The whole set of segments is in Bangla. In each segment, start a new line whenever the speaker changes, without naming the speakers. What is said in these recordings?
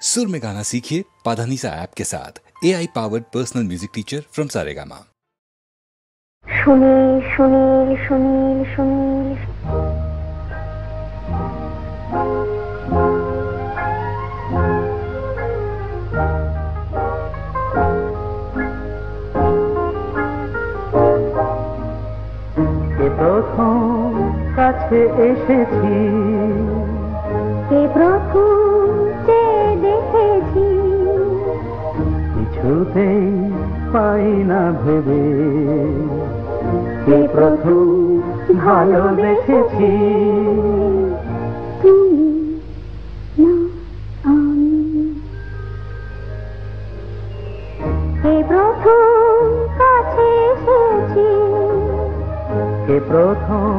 सुर में गाना सीखिए पाधानीसा ऐप के साथ। AI powered personal music teacher from Saregama.
Sunil Sunil Sunil Sunil
কে প্রথম কাছে এসেছি,
কে প্রথম চেয়ে দেখেছি,
কিছুতেই পাই না ভেবে কে প্রথম ভালোবেসেছি।
তুমি না আমি, কে প্রথম কাছে এসেছি,
কে প্রথম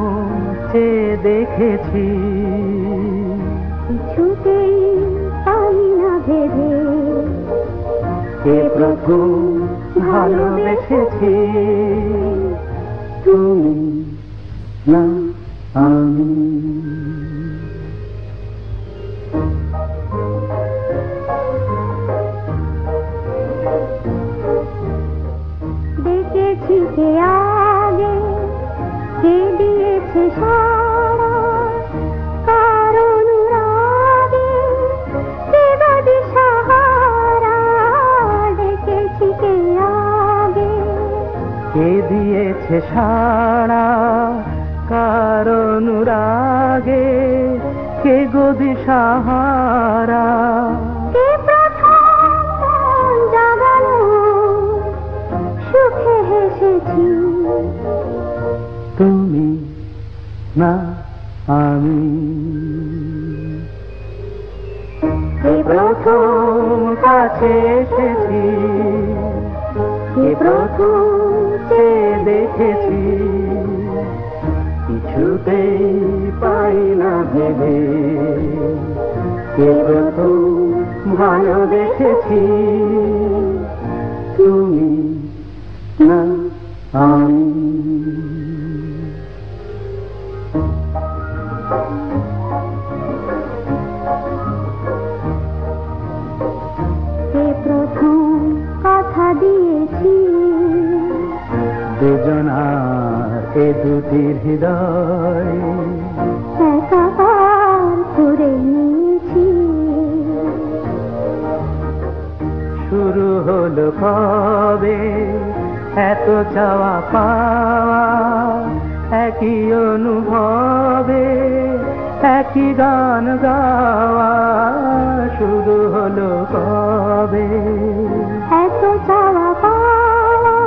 চেয়ে দেখেছি,
কিছুতেই পাই না ভেবে
কে প্রথম ভালোবেসেছি। তুমি না আমি।
দেখেছি কে আগে, কে দিয়েছে সারা, কার অনুরাগে কে বা দিশাহারা। দেখেছি কে আগে,
কে দিয়েছে সাড়া, কার অনুরাগে কে গো দিশাহারা।
কে প্রথম মন জাগালো, সুখে হেসেছি।
তুমি না আমি। কে প্রথম কাছে এসেছি, কে প্রথম চেয়ে দেখেছি, কিছুতেই পাই না ভেবে কে প্রথম ভালোবেসেছি। তুমি না আমি।
কে প্রথম কথা দিয়েছি,
দুজনার এ দুটি হৃদয়
একাকার করে নিয়েছি।
শুরু হলো কবে এত চাওয়া পাওয়া, একই অনুভবে একই গান গাওয়া। শুরু হলো কবে
এত চাওয়া পাওয়া,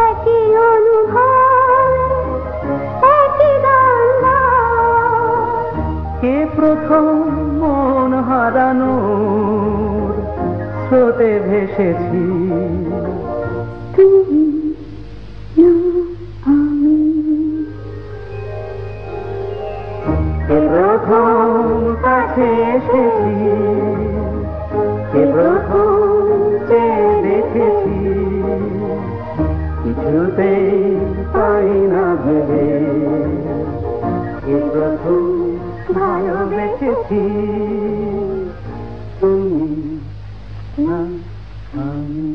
একই অনুভব, একই গান গাওয়া।
কে প্রথম মন হারানোর স্রোতে ভেসেছি।
তুমি না আমি।
কে প্রথম কাছে এসেছি, কে প্রথম চেয়ে দেখেছি, কিছুতেই পাই না ভেবে কে প্রথম ভালোবেসেছি। তুমি না আমি।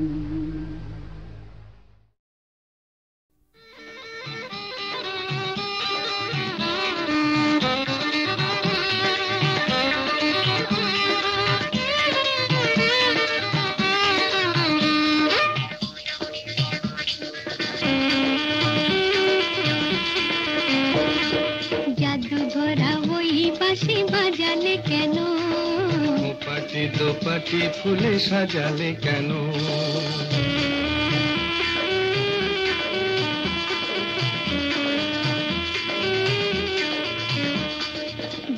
জাদু ভরা ওই বাঁশি বাজালে কেন,
পাটি দোপাটি ফুলে সাজালে কেন,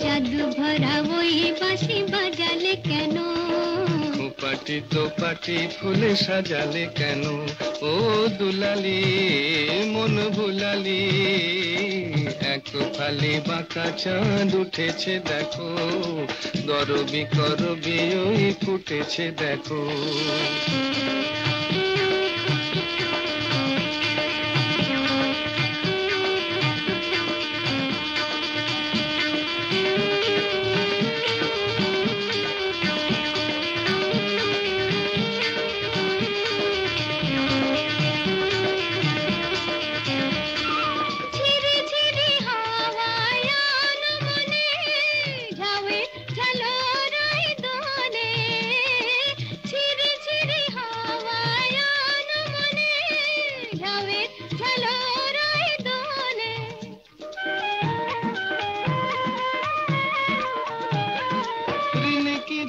জাদু ভরা ওই বাঁশি বাজালে কেন,
পাটি দোপাটি ফুলে সাজালে কেন। ও দুলালি মন ভুলালি, এক ফালি বাঁকা চাঁদ উঠেছে দেখো, গরবি করবি ওই ফুটেছে দেখো।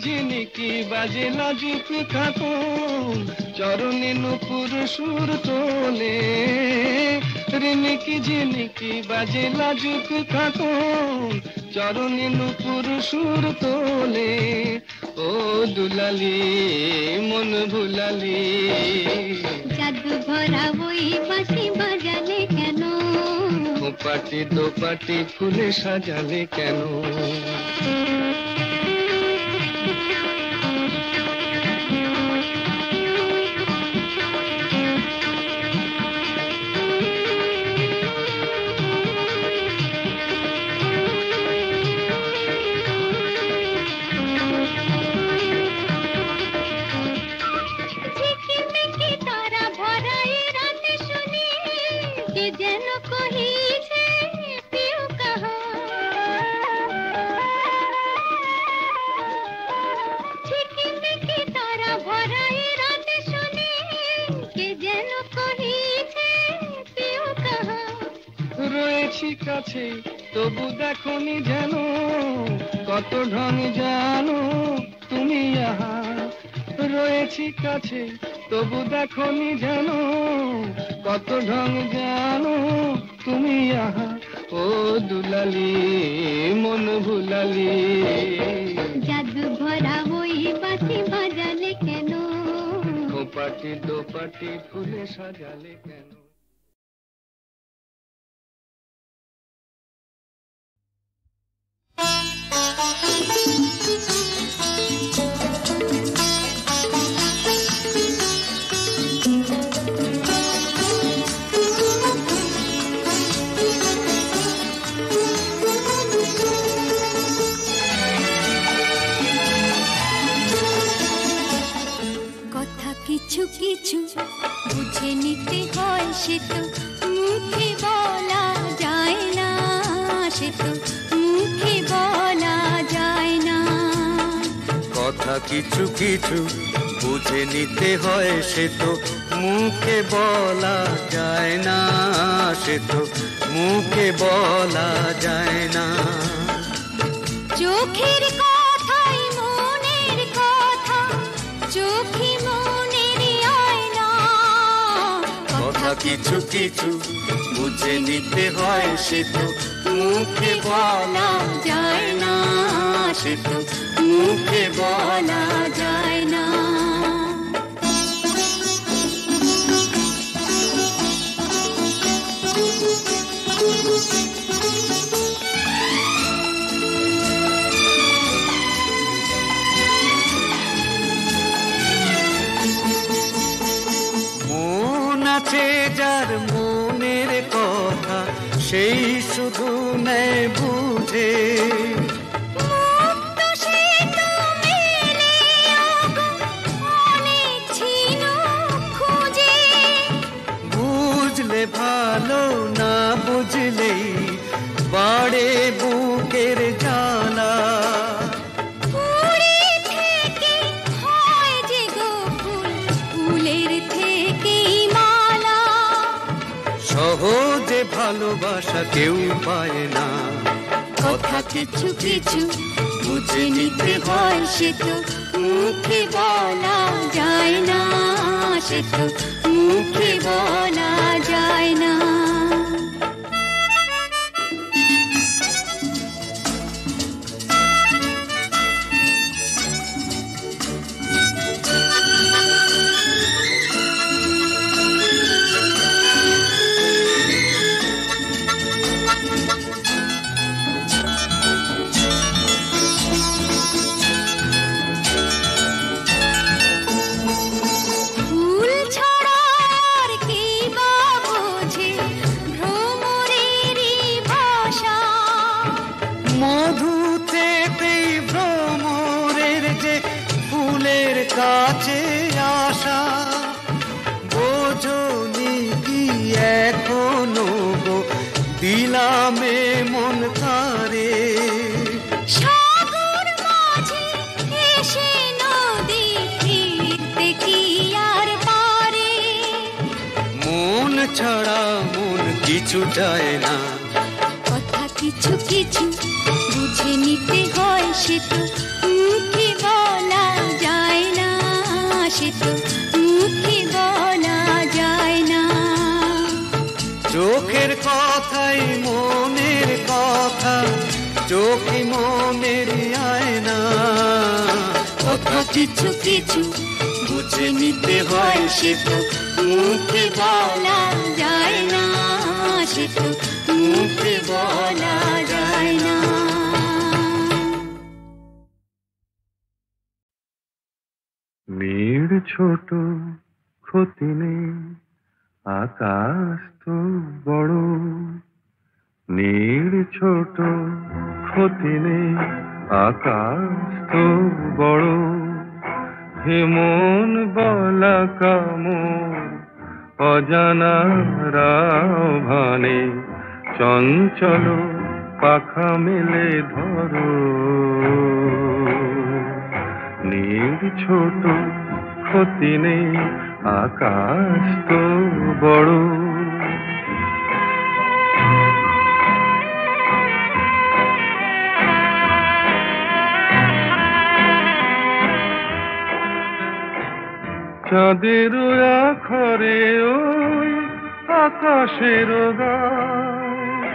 ঝিনিকি বাজে লাজুক খাতুন চরণে নূপুর সুর তোলে রিনিকি ঝিনিকি বাজে লাজুক খাতুন চরণে নূপুর সুর তোলে ও দুলালি মন ভুলালি
জাদু ভরা ওই বাঁশি বাজালে কেন
পাটি দোপাটি ফুলে সাজালে কেন রয়েছি কাছে তবু দেখনি যেন কত ঢং জানো তুমি আহা রয়েছি কাছে তবু দেখনি যেন কত ঢং জানো তুমি আহা ও দুলালি মন ভুলালি
জাদু ভরা ওই বাঁশি বাজালে কেন
পাটি দোপাটি ফুলে সাজালে কেন
কিছু কিছু বুঝে নিতে হয় সে তো মুখে বলা যায় না সে তো মুখে বলা যায় না
কথা কিছু কিছু বুঝে নিতে হয় সে তো মুখে বলা যায় না সে তো মুখে বলা যায় না
চোখের কথাই মনের কথা চোখে
কথা কিছু কিছু বুঝে নিতে হয় সে তো মুখে বলা যায় না সে তো মুখে বলা যায় না আছে যার মনের কথা সেই শুধু নেয় বুঝে বুঝলে ভালো না বুঝলেই বাড়ে বুকের জ্বালা সহজে ভালোবাসা কেউ পায় না কথা কিছু কিছু বুঝে নিতে হয় সে তো মুখে বলা যায় না সে তো মুখে বলা যায় না কাছে আসা বোঝনি কি এখনো গো দিলামে মন তারে
সাগর মাঝে এসে নদী ফিরতে কি আর পারে
মন ছাড়া মন কিছু চায় না
কথা কিছু কিছু বুঝে নিতে হয় সে তো মুখে বলা
কিছু কিছু বুঝে নিতে হয়, সে তো মুখে বলা যায় না, সে তো মুখে বলা যায় না।
নীড় ছোট ক্ষতি নেই, আকাশ তো বড়। নীড় ছোট ক্ষতি নেই, আকাশ তো বড়। হেমন বলা কামর অজানা রাভানে, চঞ্চল পাখা মেলে ধরো। নীড় ছোট ক্ষতি নেই, আকাশ তো বড়। চাঁদের আখরে ওই আকাশের গায়,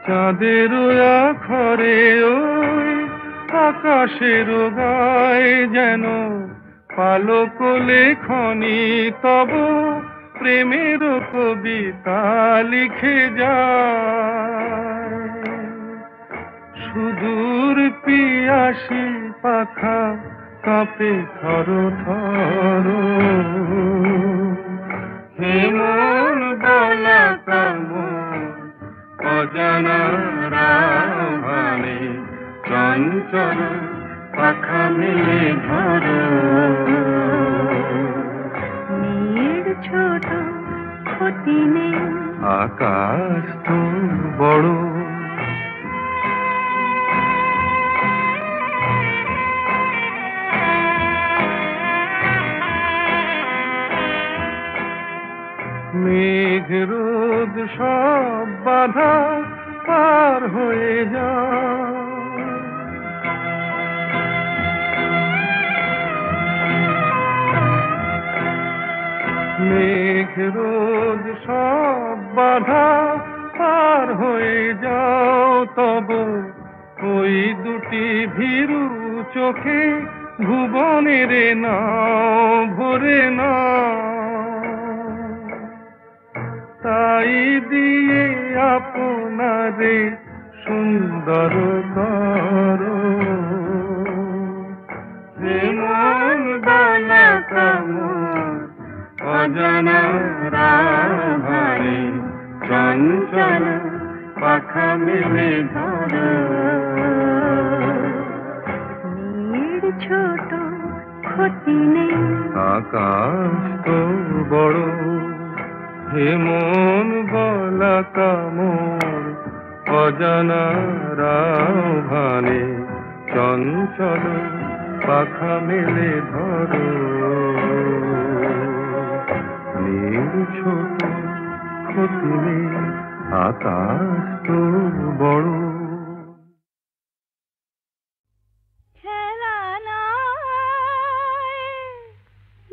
চাঁদের আখরে ওই আকাশের গায়, যেন পালক লেখনি তব প্রেমের কবিতা লিখে যায়। সুদূর পিয়াসী পাখা কাঁপে থর থর, হেমন বলা কামর অজানা রাভানে, চঞ্চল পাখা মেলে ধরো।
নীড় ছোট ক্ষতি নেই,
আকাশ তো বড়। মেঘ রোদ সব বাধা পার হয়ে যায়, মেঘ রোদ সব বাধা পার হয়ে যাও। তব ওই দুটি ভীরু চোখে ভুবনের নাও ভরে না, তাই দিয়ে আপনারে সুন্দর করো। হেমন বলা কামর অজানা রাভানে, চঞ্চল পাখা মেলে ধরো।
নীড় ছোট ক্ষতি নেই,
আকাশ তো বড়। হেমন বলা কামর অজানা রাভানে, চঞ্চল পাখা মেলে ধরো। নীড় ছোট ক্ষতি নেই, আকাশ তো বড়।
খেলা নাই,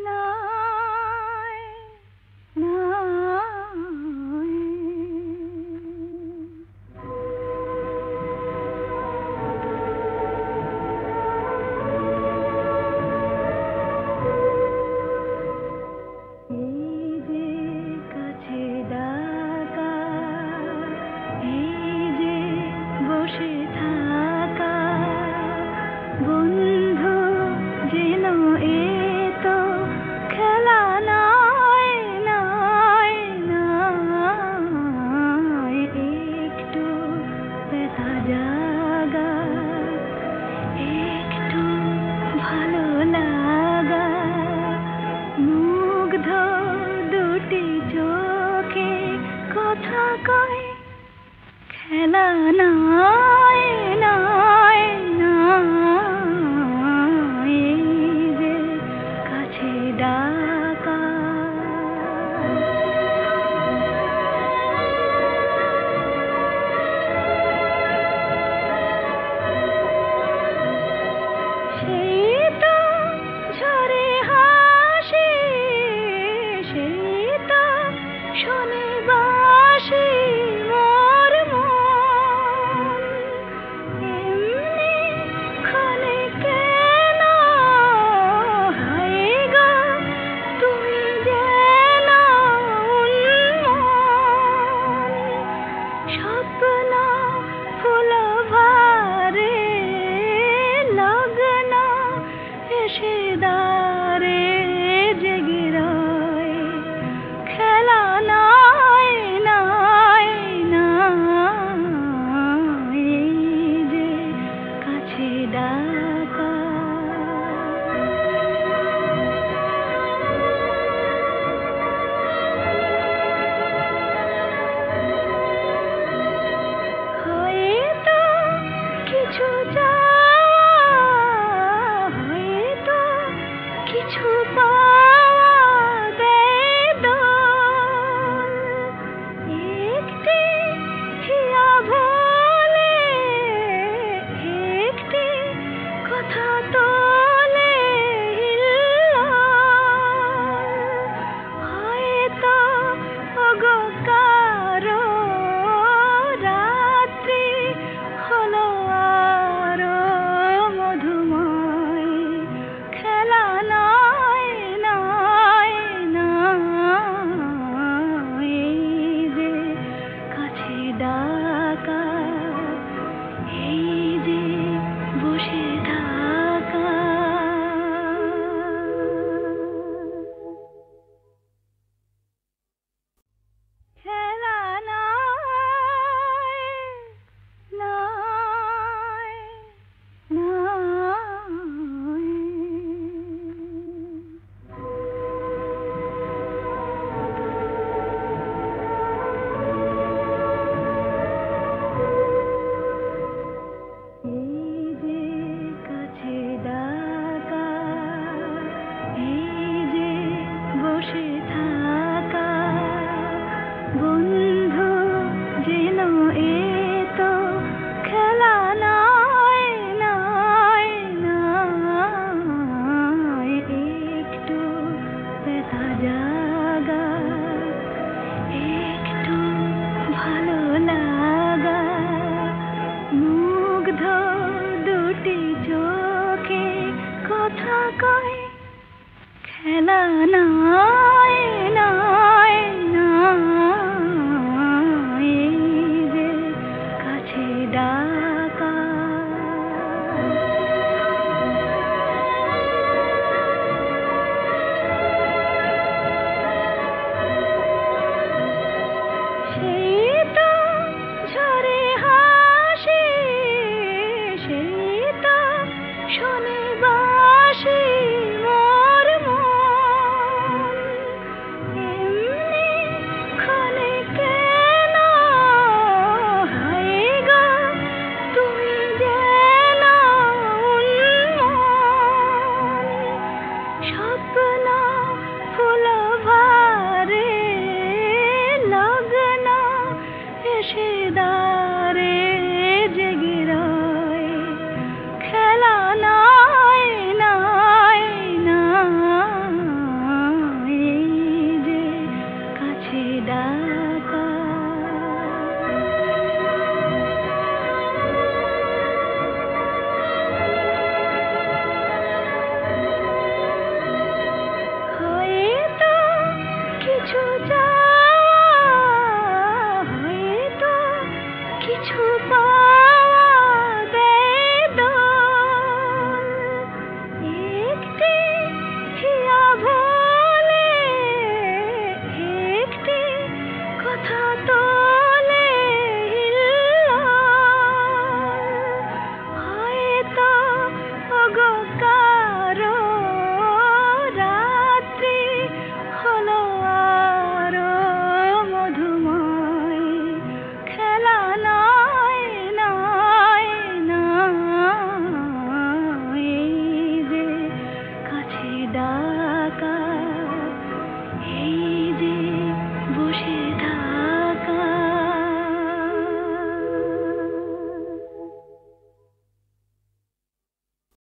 নাই, নাই। এই যে কাছে ডাকা, এই যে বসে থাকা, বন্ধু যেন এ তো খেলা নাই, নাই, নাই। একটু ব্যথা জাগা, একটু ভালো লাগা, মুগ্ধ দুটি চোখে কথা কয়, খেলা নাই, নাই, নাই। এই যে কাছে ডাকা, সেই তো ঝরে হাসি, সেই তো শোনে বাঁশি, মোর স্বপ্ন ফুল ভারে লগ্ন এসে দারে জেগে রয় খেলা নাই নাই নাই যে কাছে ডাকা হয়তো কিছু যাওয়া হয়তো কিছু পাওয়া বেদন একটি হিয়া ভোলে একটি কথা তোলে হয়তো ওগো কারো রাত্রি হলো আরো মধুময় খেলা নাই নাই নাই যে কাছে ডাকা এই যে বসে থাকা খেলা নাই নাই নাই এই যে কাছে ডাকা এই যে বসে থাকা বন্ধু যেন এতো খেলা নাই নাই নাই একটু ব্যথা জাগা একটু ভালো লাগা মুগ্ধ দুটি চোখে কথা কয় খেলা নাই নাই নাই যে কাছে ডাকা সেই তো ঝরে হাসি সেই তো শোনে বাসি মোর মন এমনি ক্ষণে কেন হায় গো তুমি যেন উন্মন স্বপ্ন ফুল ভারে লগ্ন এসে দা